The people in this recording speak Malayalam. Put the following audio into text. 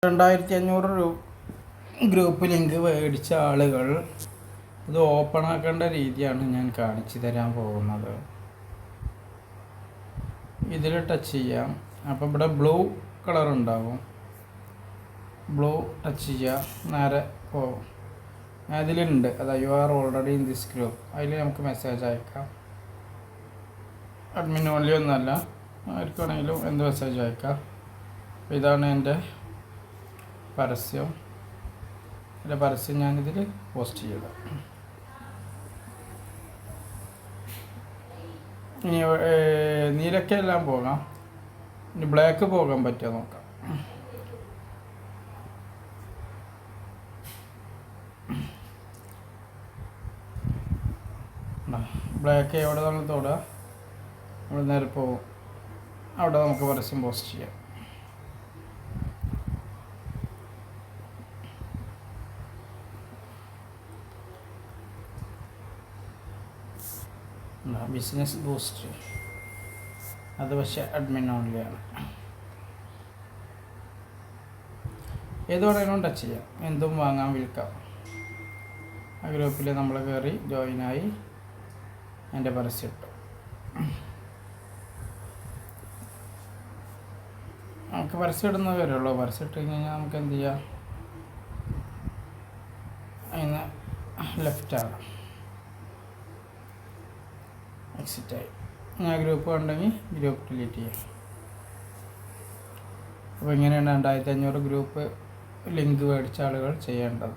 2500 ഗ്രൂപ്പ് ലിങ്ക് മേടിച്ച ആളുകൾ ഇത് ഓപ്പൺ ആക്കേണ്ട രീതിയാണ് ഞാൻ കാണിച്ചു തരാൻ പോകുന്നത്. ഇതിൽ ടച്ച് ചെയ്യാം. അപ്പോൾ ഇവിടെ ബ്ലൂ കളർ ഉണ്ടാകും. ബ്ലൂ ടച്ച് ചെയ്യുക, നേരെ പോകും. അതിലുണ്ട്, you are already in this group. അതിൽ നമുക്ക് മെസ്സേജ് അയക്കാം. അഡ്മിൻ ഓൺലി ഒന്നല്ല, ആർക്കാണെങ്കിലും എന്ത് മെസ്സേജ് അയക്കാം. ഇതാണ് എൻ്റെ പരസ്യം. എൻ്റെ പരസ്യം ഞാനിതിൽ പോസ്റ്റ് ചെയ്തു. ഇനി നീലൊക്കെ എല്ലാം പോകാം. ഇനി ബ്ലാക്ക് പോകാൻ പറ്റുമോ നോക്കാം. ബ്ലാക്ക് എവിടെ നമ്മൾ തൊടുക, നമ്മൾ നേരെ പോകും. അവിടെ നമുക്ക് പരസ്യം പോസ്റ്റ് ചെയ്യാം. ബിസിനസ് ബൂസ്റ്റ്, അത് പക്ഷേ അഡ്മിൻ ഓൺലിയാണ്. ഏത് വേണമെങ്കിലും ടച്ച് ചെയ്യാം, എന്തും വാങ്ങാൻ വിൽക്കാം. ആ ഗ്രൂപ്പിൽ നമ്മൾ കയറി ജോയിനായി എൻ്റെ പരസ്യം ഇട്ടു. നമുക്ക് പരസ്യം ഇടുന്നത് വരുള്ളൂ. പരസ്യം ഇട്ട് കഴിഞ്ഞാൽ നമുക്ക് എന്ത് ചെയ്യാം, അതിന് ലെഫ്റ്റാണ് എക്സിറ്റായി. ഞാൻ ഗ്രൂപ്പ് ഉണ്ടെങ്കിൽ ഗ്രൂപ്പ് ഡിലീറ്റ് ചെയ്യാം. അപ്പോൾ ഇങ്ങനെയാണ് 2500 ഗ്രൂപ്പ് ലിങ്ക് മേടിച്ച ആളുകൾ ചെയ്യേണ്ടത്.